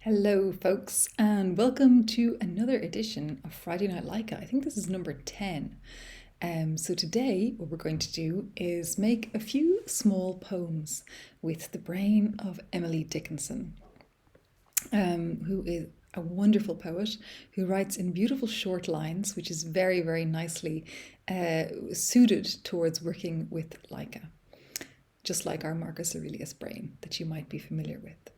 Hello, folks, and welcome to another edition of Friday Night LAIKA. I think this is number 10. So today, what we're going to do is make a few small poems with the brain of Emily Dickinson, who is a wonderful poet who writes in beautiful short lines, which is very, very nicely suited towards working with LAIKA, just like our Marcus Aurelius brain that you might be familiar with.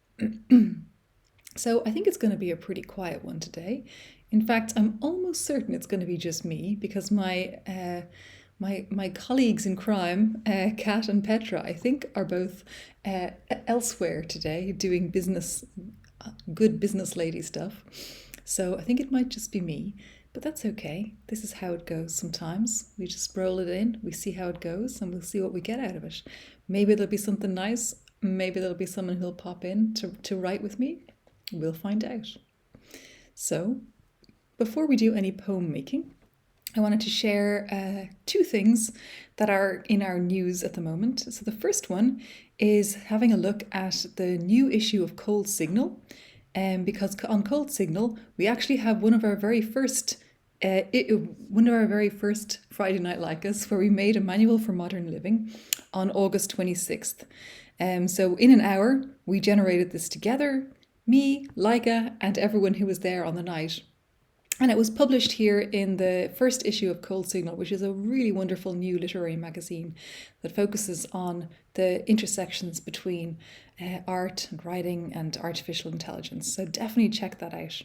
So I think it's going to be a pretty quiet one today. In fact, I'm almost certain it's going to be just me because my colleagues in crime, Kat and Petra, I think are both elsewhere today doing business, good business lady stuff. So I think it might just be me, but that's okay. This is how it goes sometimes. We just roll it in, we see how it goes, and we'll see what we get out of it. Maybe there'll be something nice. Maybe there'll be someone who'll pop in to write with me. We'll find out. So, before we do any poem making, I wanted to share two things that are in our news at the moment. So the first one is having a look at the new issue of Cold Signal, because on Cold Signal we actually have one of our very first Friday Night LAIKAs, where we made a manual for modern living on August 26th. So in an hour we generated this together. Me, LAIKA, and everyone who was there on the night. And it was published here in the first issue of Cold Signal, which is a really wonderful new literary magazine that focuses on the intersections between art and writing and artificial intelligence. So definitely check that out.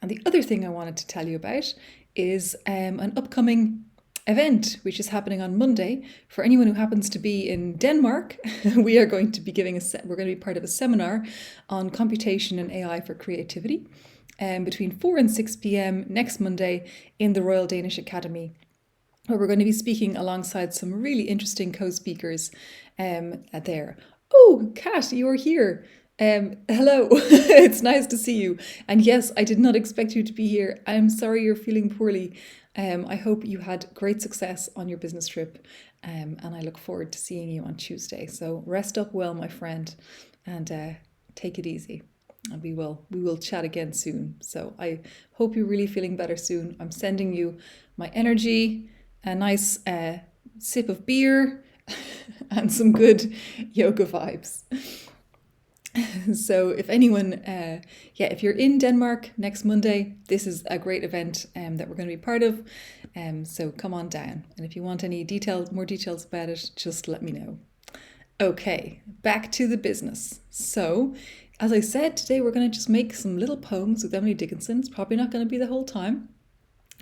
And the other thing I wanted to tell you about is an upcoming event which is happening on Monday. For anyone who happens to be in Denmark, we are going to be we're going to be part of a seminar on computation and AI for creativity between 4 and 6 p.m. next Monday in the Royal Danish Academy, where we're going to be speaking alongside some really interesting co-speakers there. Oh, Kat, you're here. Hello, it's nice to see you. And yes, I did not expect you to be here. I'm sorry you're feeling poorly. I hope you had great success on your business trip, and I look forward to seeing you on Tuesday. So rest up well, my friend, and take it easy. And we will chat again soon. So I hope you're really feeling better soon. I'm sending you my energy, a nice sip of beer, and some good yoga vibes. So if anyone, if you're in Denmark next Monday, this is a great event that we're going to be part of. So come on down. And if you want any more details about it, just let me know. Okay, back to the business. So, as I said, today we're going to just make some little poems with Emily Dickinson. It's probably not going to be the whole time.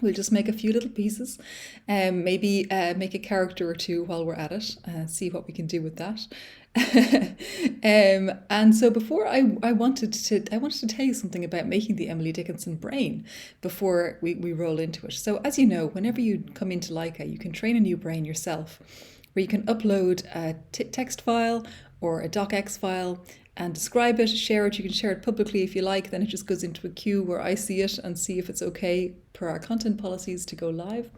We'll just make a few little pieces, maybe make a character or two while we're at it, see what we can do with that. And so before I wanted to tell you something about making the Emily Dickinson brain before we roll into it. So as you know, whenever you come into LAIKA, you can train a new brain yourself, where you can upload a text file or a docx file and describe it, share it. You can share it publicly if you like. Then it just goes into a queue where I see it and see if it's okay per our content policies to go live,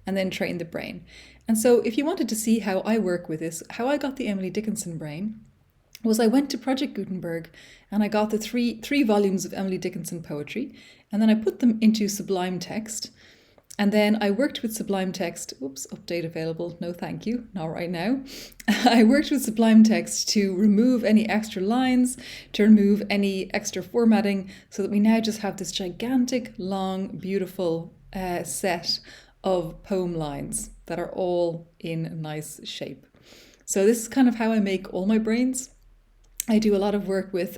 and then train the brain. And so if you wanted to see how I work with this, how I got the Emily Dickinson brain was I went to Project Gutenberg and I got the three volumes of Emily Dickinson poetry, and then I put them into Sublime Text. And then I worked with Sublime Text, update available, no thank you, not right now. I worked with Sublime Text to remove any extra lines, to remove any extra formatting, so that we now just have this gigantic, long, beautiful set of poem lines that are all in nice shape. So this is kind of how I make all my brains. I do a lot of work with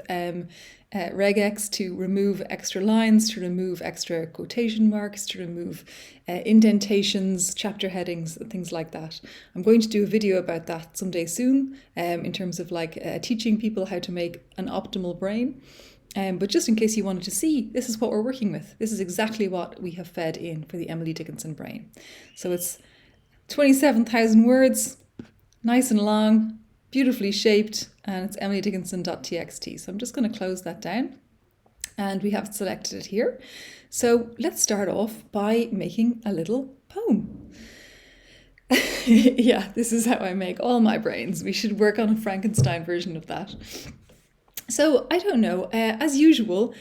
regex to remove extra lines, to remove extra quotation marks, to remove indentations, chapter headings, things like that. I'm going to do a video about that someday soon, in terms of teaching people how to make an optimal brain. But just in case you wanted to see, this is what we're working with. This is exactly what we have fed in for the Emily Dickinson brain. So it's 27,000 words, nice and long, beautifully shaped, and it's emilydickinson.txt. So I'm just going to close that down, and we have selected it here. So let's start off by making a little poem. Yeah, this is how I make all my brains. We should work on a Frankenstein version of that. So I don't know. As usual,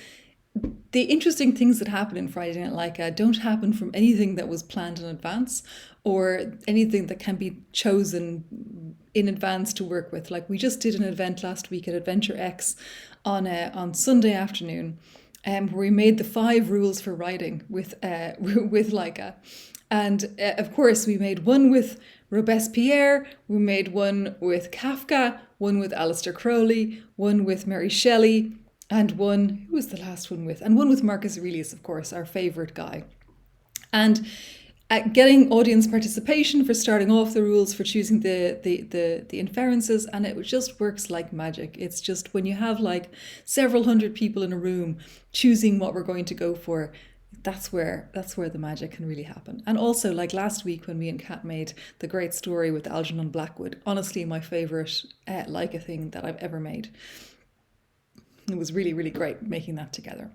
the interesting things that happen in Friday Night Laika don't happen from anything that was planned in advance or anything that can be chosen in advance to work with. Like we just did an event last week at Adventure X on Sunday afternoon, where we made the 5 rules for writing with with Laika, and of course we made one with Robespierre, we made one with Kafka, one with Aleister Crowley, one with Mary Shelley, and one, who was the last one with? And one with Marcus Aurelius, of course, our favourite guy. And getting audience participation for starting off the rules, for choosing the inferences, and it just works like magic. It's just when you have like several hundred people in a room choosing what we're going to go for, that's where the magic can really happen. And also, like last week when me and Kat made the great story with Algernon Blackwood, honestly my favourite Laika thing that I've ever made. It was really, really great making that together.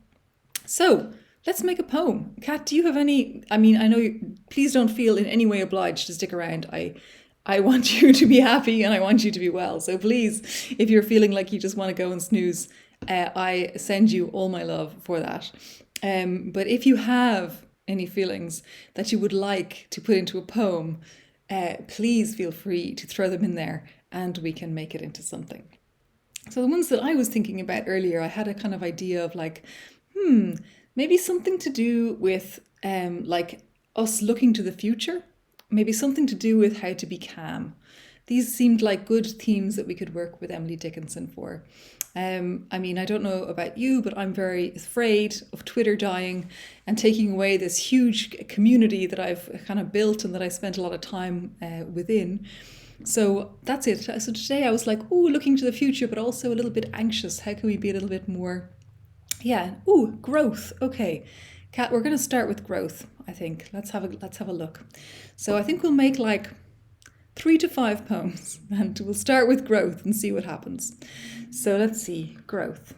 So let's make a poem. Kat, do you have any? I mean, I know please don't feel in any way obliged to stick around. I want you to be happy and I want you to be well. So please, if you're feeling like you just want to go and snooze, I send you all my love for that. But if you have any feelings that you would like to put into a poem, please feel free to throw them in there and we can make it into something. So the ones that I was thinking about earlier, I had a kind of idea of like, maybe something to do with like us looking to the future, maybe something to do with how to be calm. These seemed like good themes that we could work with Emily Dickinson for. I mean, I don't know about you, but I'm very afraid of Twitter dying and taking away this huge community that I've kind of built and that I spent a lot of time within. So that's it. So today I was like, looking to the future, but also a little bit anxious. How can we be a little bit more, growth. Okay, Kat, we're going to start with growth, I think. Let's have a look. So I think we'll make like 3 to 5 poems and we'll start with growth and see what happens. So let's see, growth.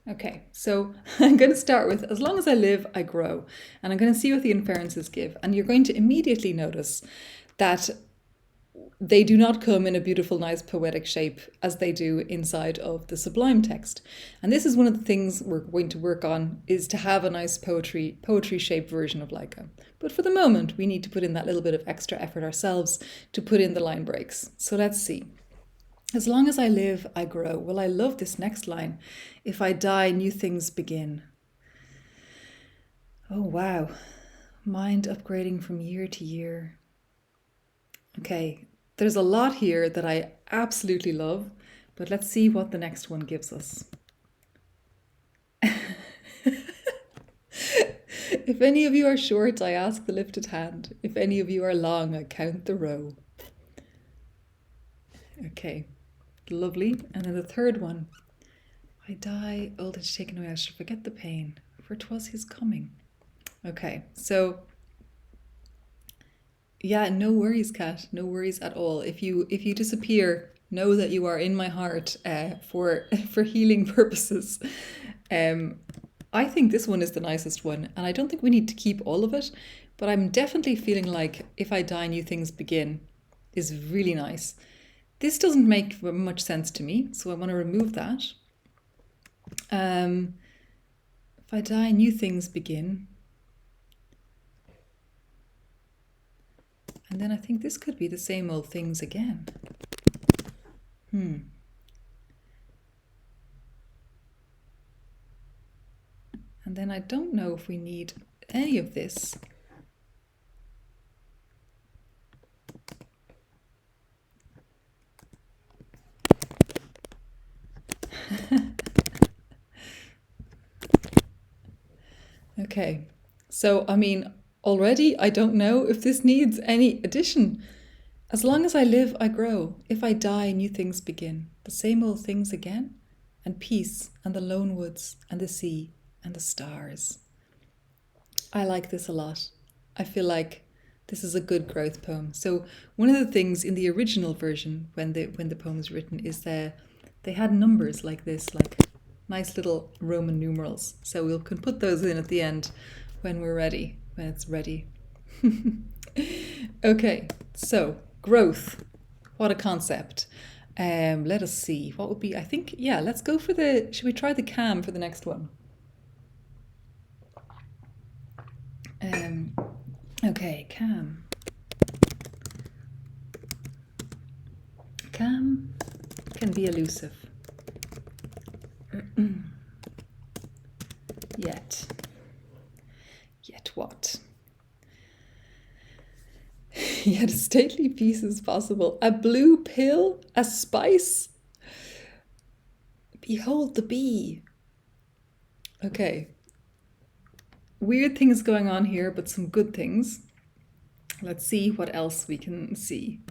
Okay, so I'm going to start with, as long as I live, I grow. And I'm going to see what the inferences give. And you're going to immediately notice that they do not come in a beautiful, nice, poetic shape as they do inside of the Sublime text. And this is one of the things we're going to work on, is to have a nice poetry-shaped version of Laika. But for the moment, we need to put in that little bit of extra effort ourselves to put in the line breaks. So let's see. As long as I live, I grow. Well, I love this next line. If I die, new things begin. Oh, wow. Mind upgrading from year to year. Okay, there's a lot here that I absolutely love, but let's see what the next one gives us. If any of you are short, I ask the lifted hand. If any of you are long, I count the row. Okay. Lovely. And then the third one. I die, old age taken away, I shall forget the pain, for 'twas his coming. Okay, so yeah, no worries, Kat. No worries at all. If you disappear, know that you are in my heart for healing purposes. I think this one is the nicest one, and I don't think we need to keep all of it, but I'm definitely feeling like if I die, new things begin is really nice. This doesn't make much sense to me, so I want to remove that. If I die, new things begin. And then I think this could be the same old things again. And then I don't know if we need any of this. Okay, so I mean, already I don't know if this needs any addition. As long as I live, I grow. If I die, new things begin. The same old things again, and peace, and the lone woods, and the sea, and the stars. I like this a lot. I feel like This is a good growth poem. So one of the things in the original version, when the poem was written, is that they had numbers like this, like nice little Roman numerals. So we can put those in at the end when we're ready, when it's ready. Okay, so growth. What a concept. Let us see. What would be, I think, yeah, let's go for the, should we try the cam for the next one? Okay, cam. Cam can be elusive. Yet what? Yet a stately piece is possible. A blue pill, a spice. Behold the bee. Okay. Weird things going on here, but some good things. Let's see what else we can see.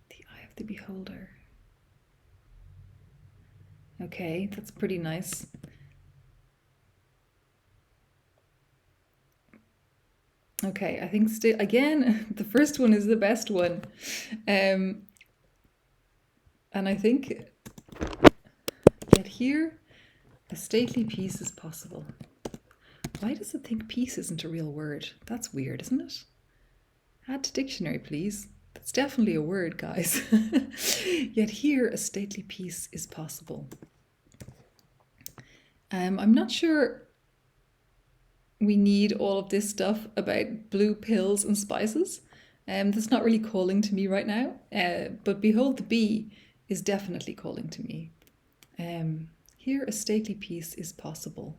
The eye of the beholder. Okay, that's pretty nice. Okay, I think still again the first one is the best one, and I think yet here a stately piece is possible. Why does it think piece isn't a real word? That's weird, isn't it? Add to dictionary, please. That's definitely a word, guys. Yet here a stately piece is possible. I'm not sure we need all of this stuff about blue pills and spices. That's not really calling to me right now. But behold the bee is definitely calling to me. Here a stately piece is possible.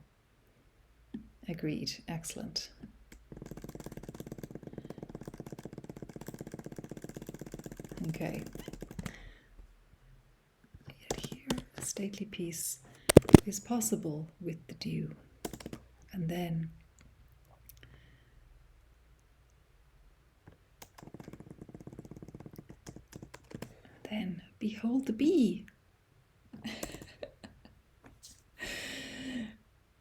Agreed. Excellent. Okay. Yet here a stately piece is possible with the dew. And then behold the bee.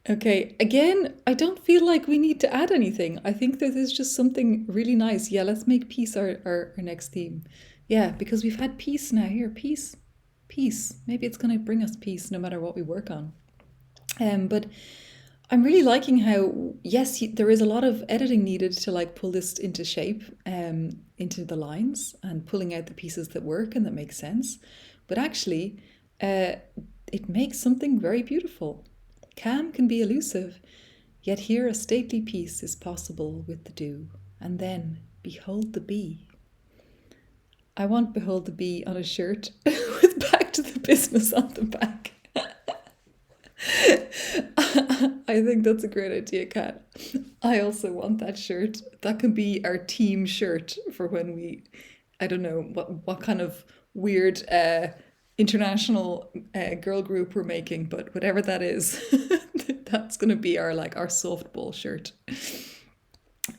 Okay, again, I don't feel like we need to add anything. I think that there's just something really nice. Yeah, let's make peace our next theme. Yeah, because we've had peace now here. Peace. Maybe it's going to bring us peace no matter what we work on. But I'm really liking how, yes, there is a lot of editing needed to like pull this into shape, into the lines and pulling out the pieces that work and that make sense. But actually, it makes something very beautiful. Cam can be elusive, yet here a stately piece is possible with the dew. And then, behold the bee. I want behold the bee on a shirt with back to the business on the back. I think that's a great idea, Kat. I also want that shirt. That can be our team shirt for when we, I don't know what kind of weird international girl group we're making, but whatever that is, that's going to be our softball shirt.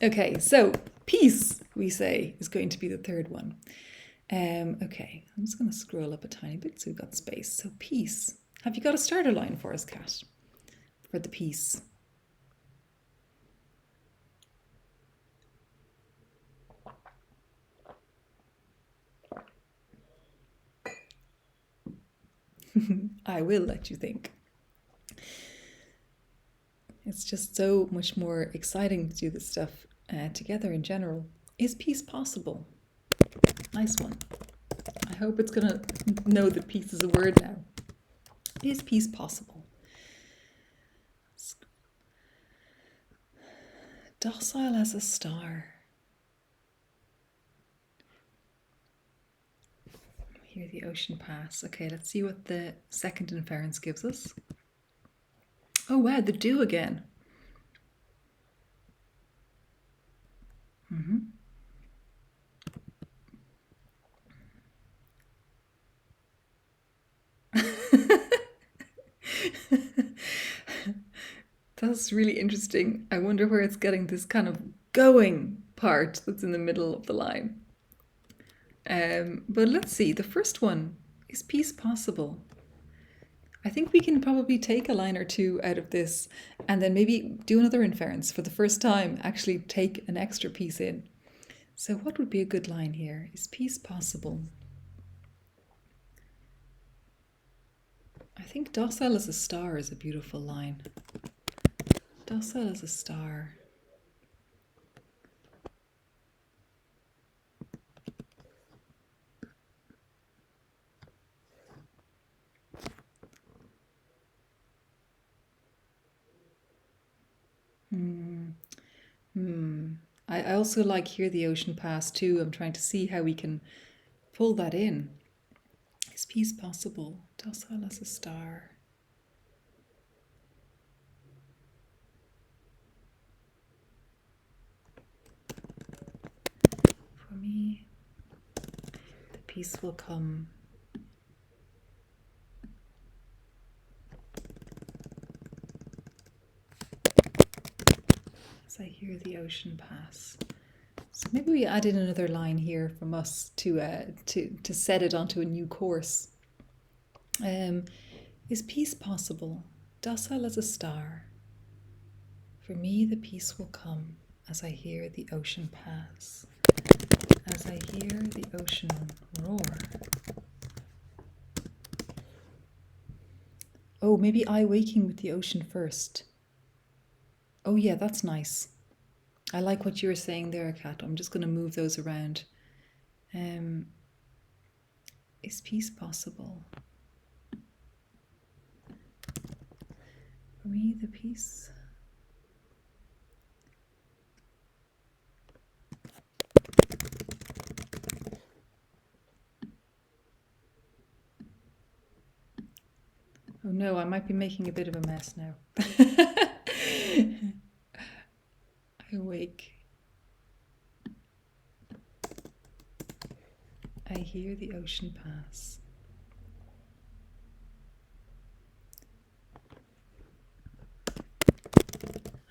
Okay, so peace, we say, is going to be the third one. Okay, I'm just going to scroll up a tiny bit so we've got space. So peace. Have you got a starter line for us, Kat? For the piece. I will let you think. It's just so much more exciting to do this stuff together in general. Is peace possible? Nice one. I hope it's going to know that peace is a word now. Is peace possible? Docile as a star. Hear the ocean pass. Okay, let's see what the second inference gives us. Oh wow, the dew again. That's really interesting. I wonder where it's getting this kind of going part that's in the middle of the line. But let's see, the first one, is peace possible? I think we can probably take a line or two out of this and then maybe do another inference for the first time, actually take an extra piece in. So what would be a good line here? Is peace possible? I think docile as a star is a beautiful line. Docile as a star. I also like Hear the Ocean Pass too. I'm trying to see how we can pull that in. Is peace possible? Docile as a star. For me, the peace will come. As I hear the ocean pass. So maybe we add in another line here from us to set it onto a new course. Is peace possible? Docile as a star. For me, the peace will come as I hear the ocean pass. As I hear the ocean roar. Oh, maybe I waking with the ocean first. Oh yeah, that's nice. I like what you were saying there, Kat. I'm just going to move those around. Is peace possible? For me, the peace. Oh no, I might be making a bit of a mess now. I wake. I hear the ocean pass.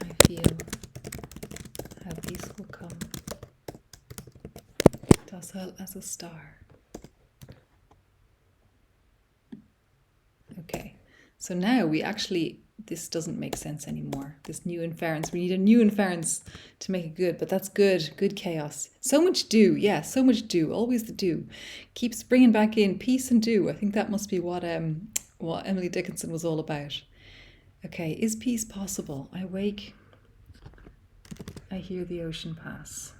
I feel how peace will come. Docile as a star. Okay, so now we actually, this doesn't make sense anymore. This new inference, we need a new inference to make it good, but that's good, good chaos. So much do, yeah, so much do, always the do. Keeps bringing back in peace and do. I think that must be what Emily Dickinson was all about. Okay, is peace possible? I wake, I hear the ocean pass.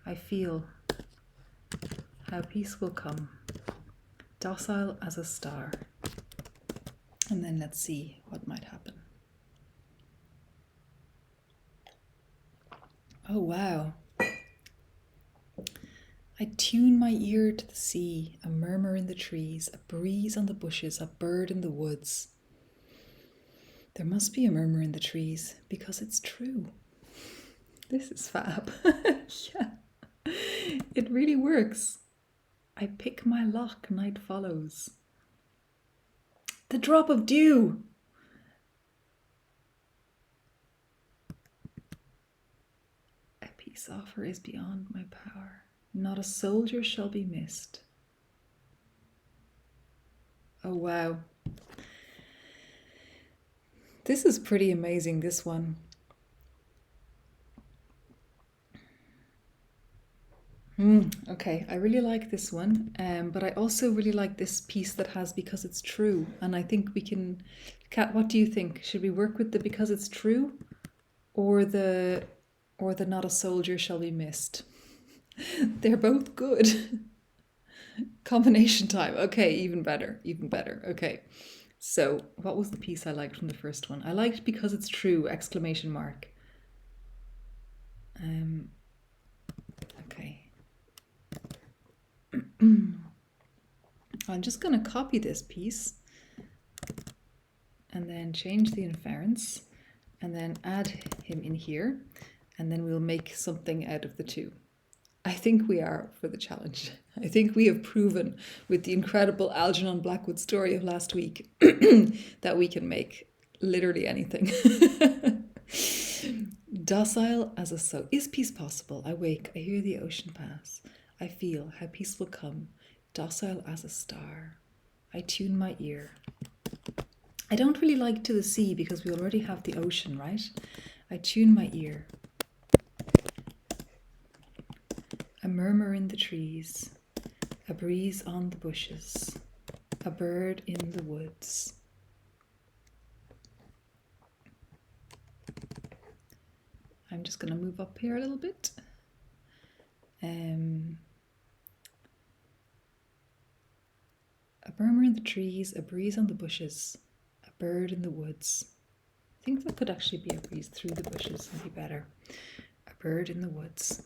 I feel how peace will come, docile as a star. And then let's see what might happen. Oh, wow. I tune my ear to the sea, a murmur in the trees, a breeze on the bushes, a bird in the woods. There must be a murmur in the trees because it's true. This is fab. Yeah, it really works. I pick my lock, night follows. The drop of dew. A peace offer is beyond my power. Not a soldier shall be missed. Oh, wow. This is pretty amazing, this one. Okay, I really like this one, but I also really like this piece that has because it's true. And I think we can, Kat, what do you think? Should we work with the because it's true or the not a soldier shall be missed? They're both good. Combination time. Okay, even better, even better. Okay. So what was the piece I liked from the first one? I liked because it's true, exclamation mark. Okay. I'm just going to copy this piece and then change the inference and then add him in here, and then we'll make something out of the two. I think we are up for the challenge. I think we have proven with the incredible Algernon Blackwood story of last week that we can make literally anything. Docile as a soul. Is peace possible? I wake, I hear the ocean pass. I feel how peace will come. Docile as a star. I tune my ear. I don't really like to the sea because we already have the ocean, right? I tune my ear. A murmur in the trees, a breeze on the bushes, a bird in the woods. I'm just going to move up here a little bit. A murmur in the trees, a breeze on the bushes, a bird in the woods. I think that could actually be a breeze through the bushes and be better. A bird in the woods.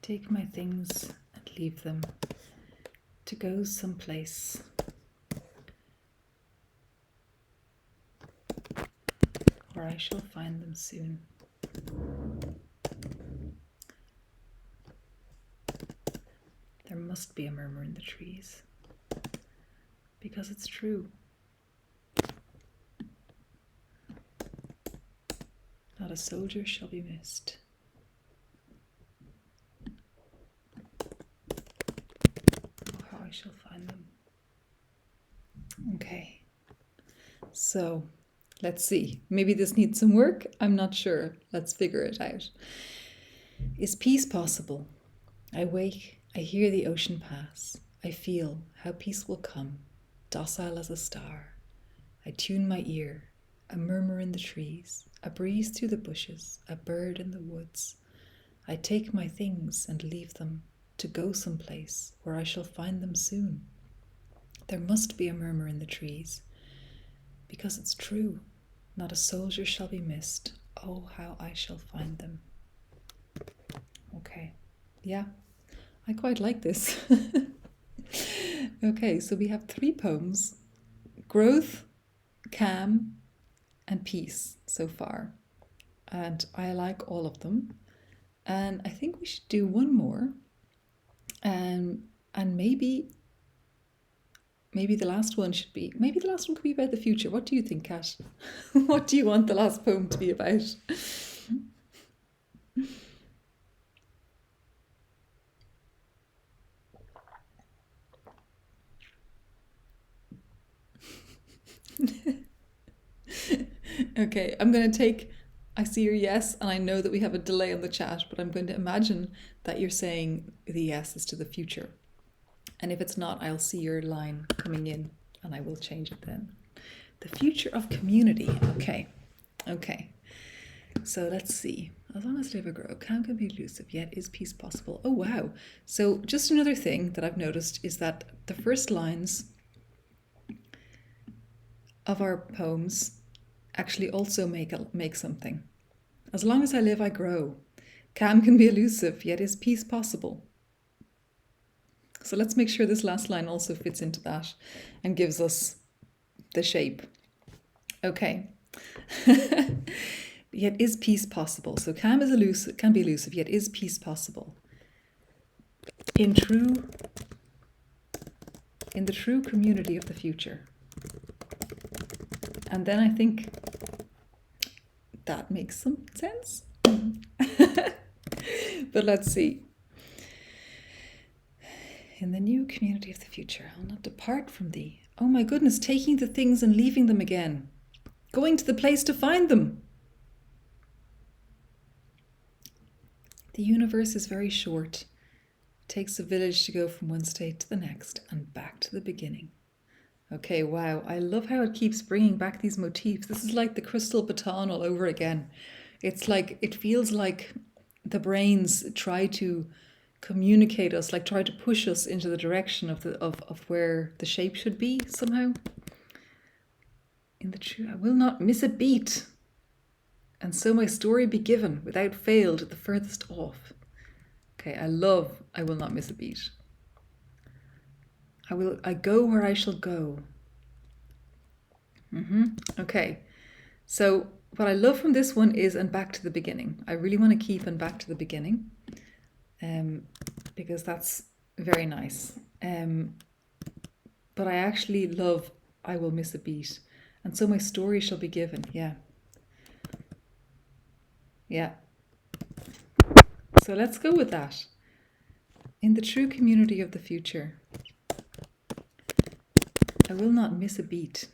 Take my things and leave them to go someplace where I shall find them soon. There must be a murmur in the trees, because it's true. Not a soldier shall be missed. I shall find them. Okay, so let's see. Maybe this needs some work. I'm not sure. Let's figure it out. Is peace possible? I wake, I hear the ocean pass. I feel how peace will come, docile as a star. I tune my ear, a murmur in the trees, a breeze through the bushes, a bird in the woods. I take my things and leave them to go someplace where I shall find them soon. There must be a murmur in the trees, because it's true. Not a soldier shall be missed. Oh, how I shall find them. Okay, yeah, I quite like this. Okay, so we have 3 poems: growth, calm, and peace so far. And I like all of them. And I think we should do one more. And maybe the last one should be, maybe the last one could be about the future. What do you think, Kat? What do you want the last poem to be about? Okay, I'm going to take, I see your yes, and I know that we have a delay on the chat, but I'm going to imagine that you're saying the yes is to the future. And if it's not, I'll see your line coming in and I will change it then. The future of community. Okay. So let's see. As long as I ever grow, calm can be elusive, yet is peace possible. Oh, wow. So just another thing that I've noticed is that the first lines of our poems actually also make something. As long as I live, I grow. Calm can be elusive, yet is peace possible. So let's make sure this last line also fits into that and gives us the shape. Okay. Yet is peace possible. So calm is elusive, can be elusive, yet is peace possible. In the true community of the future. And then I think that makes some sense. But let's see. In the new community of the future, I'll not depart from thee. Oh my goodness, taking the things and leaving them again. Going to the place to find them. The universe is very short. It takes a village to go from one state to the next and back to the beginning. Okay, wow. I love how it keeps bringing back these motifs. This is like the crystal baton all over again. It's like, it feels like the brains try to communicate us, like try to push us into the direction of where the shape should be somehow. In the true, I will not miss a beat, and so my story be given without fail to the furthest off. Okay, I will not miss a beat. I go where I shall go. Okay, so what I love from this one is and back to the beginning. I really want to keep and back to the beginning. Because that's very nice. But I actually love I will miss a beat. And so my story shall be given. Yeah. Yeah. So let's go with that. In the true community of the future, I will not miss a beat.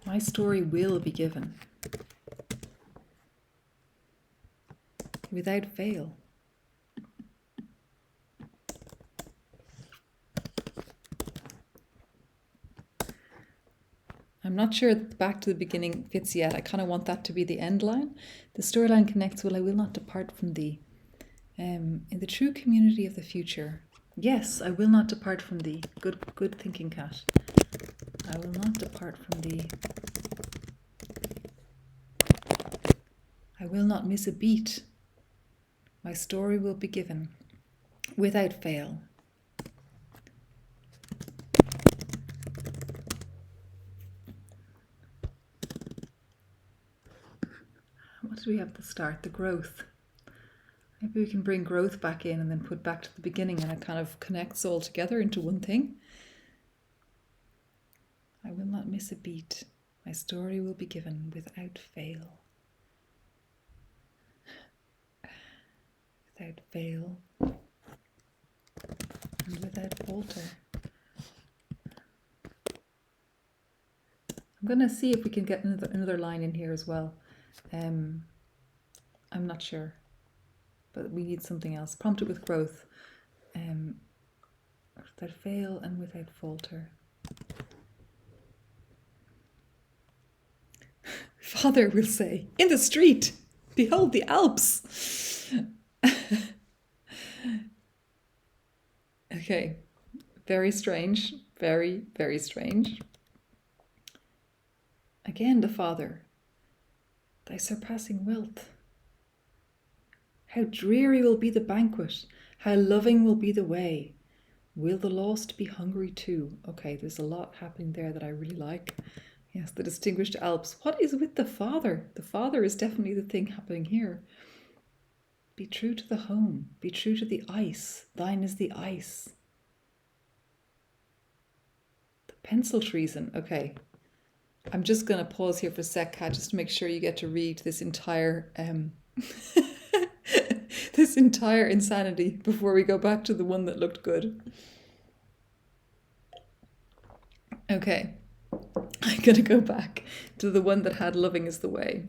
My story will be given without fail. I'm not sure that back to the beginning fits yet. I kind of want that to be the end line. The storyline connects, well, I will not depart from thee. In the true community of the future, yes, I will not depart from thee. Good thinking, Kat. I will not depart from thee. I will not miss a beat. My story will be given without fail. What do we have at the start? The growth. Maybe we can bring growth back in and then put back to the beginning, and it kind of connects all together into one thing. I will not miss a beat. My story will be given without fail. Without fail. And without falter. I'm going to see if we can get another line in here as well. I'm not sure, but we need something else. Prompt it with growth. Without fail and without falter. Father will say, in the street, behold the Alps. Okay, very strange, very, very strange. Again, the Father, thy surpassing wealth. How dreary will be the banquet, how loving will be the way. Will the lost be hungry too? Okay, there's a lot happening there that I really like. Yes, the distinguished Alps. What is with the Father? The Father is definitely the thing happening here. Be true to the home. Be true to the ice. Thine is the ice. The pencil treason. Okay. I'm just going to pause here for a sec, Kat, just to make sure you get to read this entire this entire insanity before we go back to the one that looked good. Okay. I'm going to go back to the one that had loving is the way.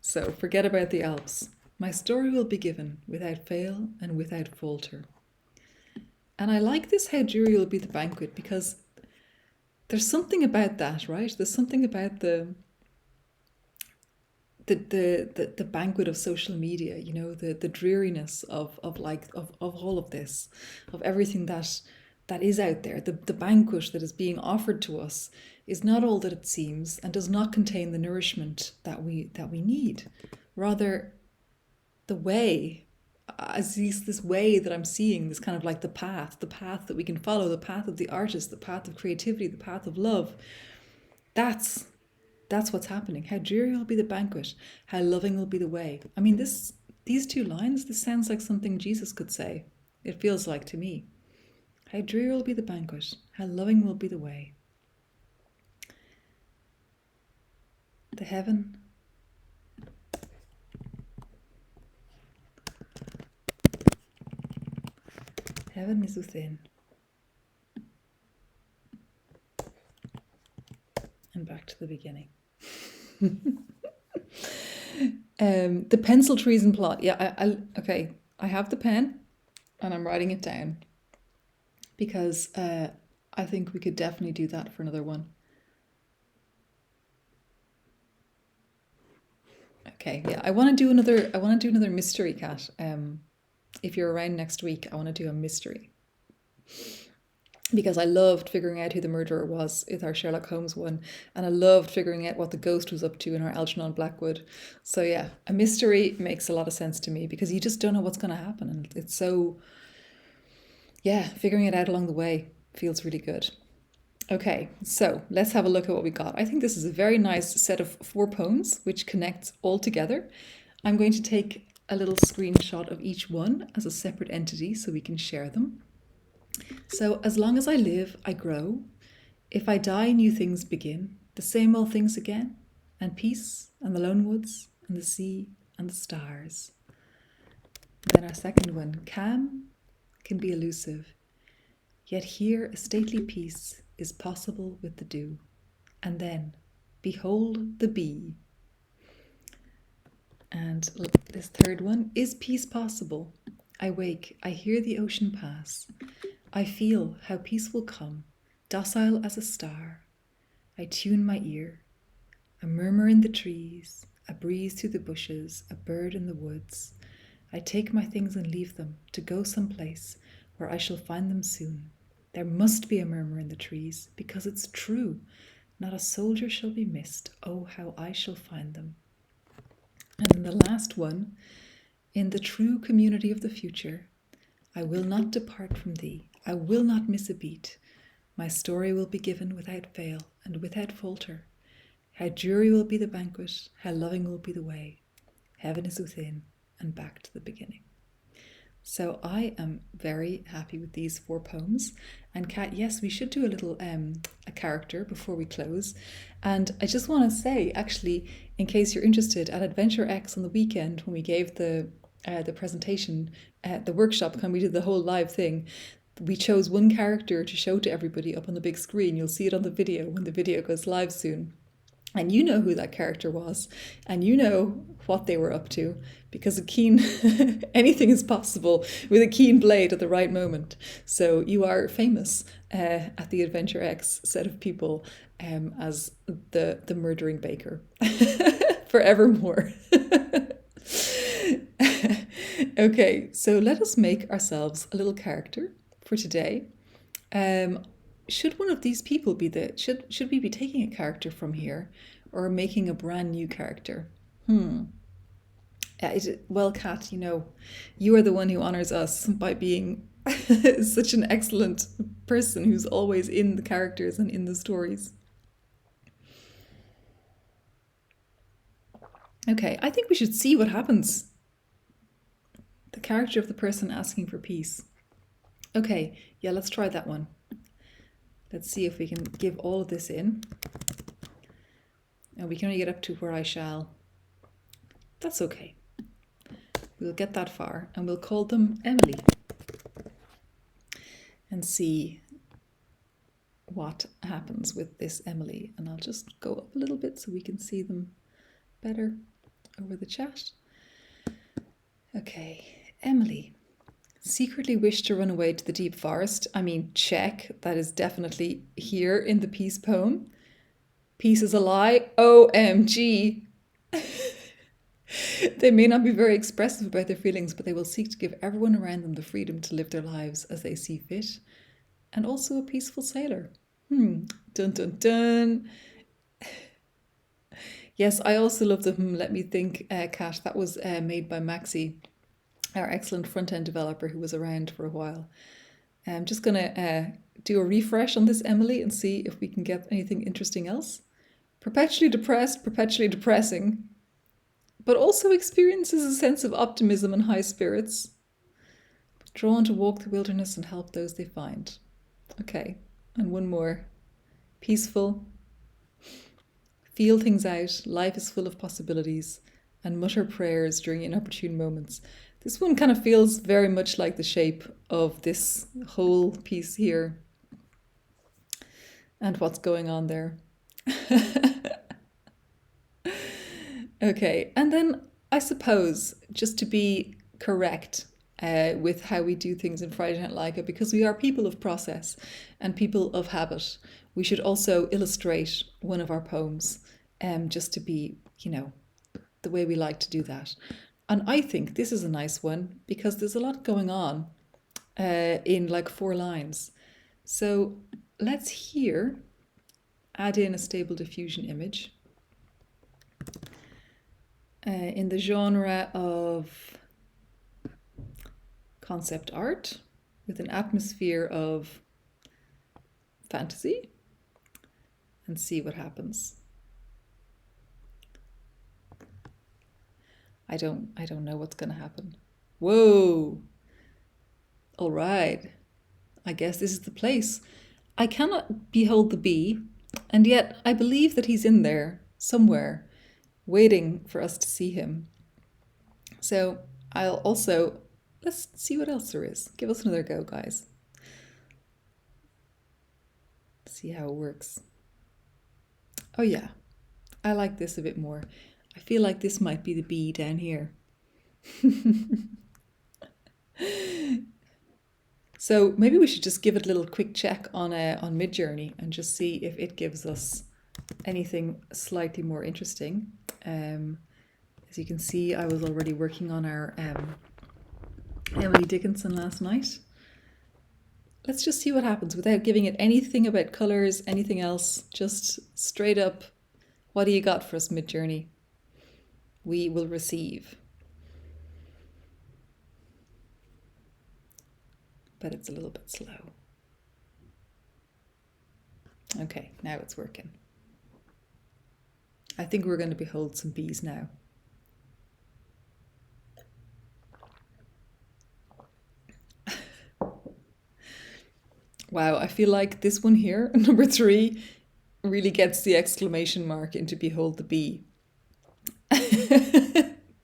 So forget about the Alps. My story will be given without fail and without falter. And I like this, how dreary will be the banquet, because there's something about that, right? There's something about the banquet of social media, you know, the dreariness of all of this, of everything that is out there. The banquet that is being offered to us is not all that it seems and does not contain the nourishment that we need. Rather, the way, as this way that I'm seeing, this kind of like the path that we can follow, the path of the artist, the path of creativity, the path of love. That's what's happening. How dreary will be the banquet, how loving will be the way. I mean, these two lines, this sounds like something Jesus could say. It feels like to me. How dreary will be the banquet, how loving will be the way. The heaven is within. And back to the beginning. The pencil treason plot. Yeah, okay. I have the pen and I'm writing it down because I think we could definitely do that for another one. Okay, yeah. I want to do another mystery, Kat. If you're around next week, I want to do a mystery. Because I loved figuring out who the murderer was with our Sherlock Holmes one, and I loved figuring out what the ghost was up to in our Algernon Blackwood. So yeah, a mystery makes a lot of sense to me because you just don't know what's going to happen, and it's so, yeah, figuring it out along the way feels really good. Okay, so let's have a look at what we got. I think this is a very nice set of 4 poems which connects all together. I'm going to take a little screenshot of each one as a separate entity so we can share them. So, as long as I live, I grow. If I die, new things begin. The same old things again. And peace, and the lone woods, and the sea, and the stars. Then our second one, calm can be elusive. Yet here a stately peace is possible with the dew. And then, behold the bee. And this third one, is peace possible? I wake, I hear the ocean pass. I feel how peace will come, docile as a star. I tune my ear. A murmur in the trees, a breeze through the bushes, a bird in the woods. I take my things and leave them to go someplace where I shall find them soon. There must be a murmur in the trees, because it's true. Not a soldier shall be missed. Oh, how I shall find them. And then the last one, in the true community of the future, I will not depart from thee. I will not miss a beat. My story will be given without fail and without falter. How dreary will be the banquet, how loving will be the way. Heaven is within and back to the beginning. So I am very happy with these 4 poems. And Kat, yes, we should do a little a character before we close. And I just want to say, actually, in case you're interested, at Adventure X on the weekend when we gave the presentation at the workshop, when we did the whole live thing, we chose one character to show to everybody up on the big screen. You'll see it on the video when the video goes live soon. And you know who that character was, and you know what they were up to, because a keen, anything is possible with a keen blade at the right moment. So you are famous at the Adventure X set of people as the murdering baker forevermore. Okay, so let us make ourselves a little character for today. Should one of these people be should we be taking a character from here or making a brand new character? Well, Kat, you are the one who honors us by being such an excellent person who's always in the characters and in the stories. Okay, I think we should see what happens. The character of the person asking for peace. Okay, yeah, let's try that one. Let's see if we can give all of this in. And we can only get up to where I shall. That's okay. We'll get that far and we'll call them Emily. And see what happens with this Emily. And I'll just go up a little bit so we can see them better over the chat. Okay, Emily. Secretly wished to run away to the deep forest. I mean, check. That is definitely here in the peace poem. Peace is a lie. OMG. They may not be very expressive about their feelings, but they will seek to give everyone around them the freedom to live their lives as they see fit. And also a peaceful sailor. Dun dun dun. Yes, I also love the let me think, Kat. That was made by Maxi, our excellent front-end developer who was around for a while. I'm just going to do a refresh on this Emily and see if we can get anything interesting else. Perpetually depressed, perpetually depressing, but also experiences a sense of optimism and high spirits. Drawn to walk the wilderness and help those they find. Okay, and one more. Peaceful. Feel things out. Life is full of possibilities. And mutter prayers during inopportune moments. This one kind of feels very much like the shape of this whole piece here and what's going on there. Okay, and then I suppose, just to be correct with how we do things in Friday Night LAIKA, because we are people of process and people of habit, we should also illustrate one of our poems just to be, the way we like to do that. And I think this is a nice one because there's a lot going on in like 4 lines. So let's here add in a stable diffusion image in the genre of concept art with an atmosphere of fantasy and see what happens. I don't know what's going to happen. Whoa. All right. I guess this is the place. I cannot behold the bee, and yet I believe that he's in there somewhere, waiting for us to see him. So I'll also, let's see what else there is. Give us another go, guys. See how it works. Oh yeah, I like this a bit more. I feel like this might be the bee down here. So maybe we should just give it a little quick check on Midjourney and just see if it gives us anything slightly more interesting. As you can see, I was already working on our Emily Dickinson last night. Let's just see what happens without giving it anything about colours, anything else. Just straight up, what do you got for us, Midjourney? We will receive. But it's a little bit slow. Okay, now it's working. I think we're going to behold some bees now. Wow, I feel like this one here, number 3, really gets the exclamation mark into behold the bee.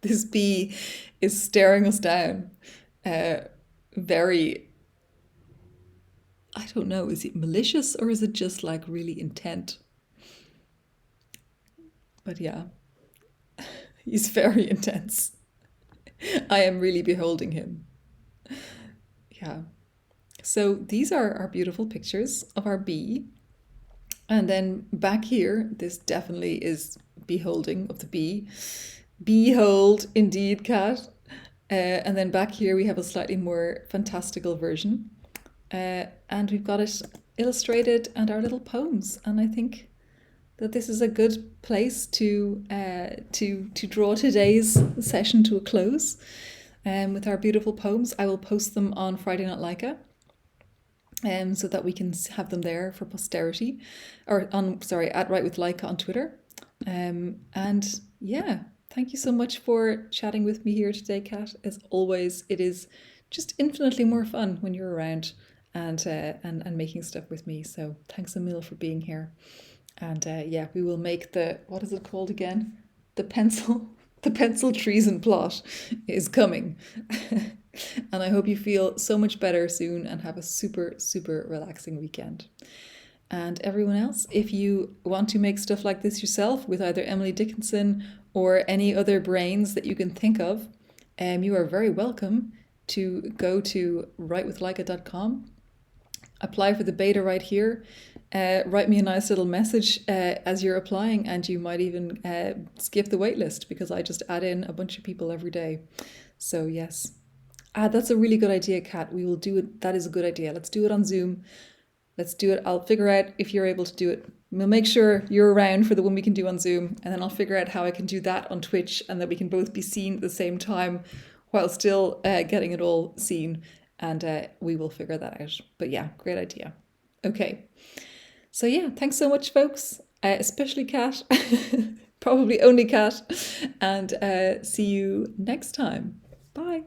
This bee is staring us down. Very, I don't know, is it malicious or is it just like really intent? But yeah, he's very intense. I am really beholding him. Yeah. So these are our beautiful pictures of our bee. And then back here, this definitely is beholding of the bee. Behold, indeed, Cat. And then back here we have a slightly more fantastical version. And we've got it illustrated and our little poems. And I think that this is a good place to draw today's session to a close. With our beautiful poems, I will post them on Friday Night LAIKA. So that we can have them there for posterity, or at Right with LAIKA on Twitter. And yeah, thank you so much for chatting with me here today, Kat. As always, it is just infinitely more fun when you're around and making stuff with me. So thanks a mil for being here. And yeah, we will make what is it called again? The pencil treason plot is coming. And I hope you feel so much better soon and have a super, super relaxing weekend. And everyone else, if you want to make stuff like this yourself with either Emily Dickinson or any other brains that you can think of, you are very welcome to go to writewithlaika.com, apply for the beta right here, write me a nice little message as you're applying, and you might even skip the waitlist because I just add in a bunch of people every day. So yes. That's a really good idea, Kat. We will do it. That is a good idea. Let's do it on Zoom. Let's do it. I'll figure out if you're able to do it. We'll make sure you're around for the one we can do on Zoom, and then I'll figure out how I can do that on Twitch, and that we can both be seen at the same time while still getting it all seen, and we will figure that out. But yeah, great idea. Okay. So yeah, thanks so much, folks, especially Kat, probably only Kat, and see you next time. Bye.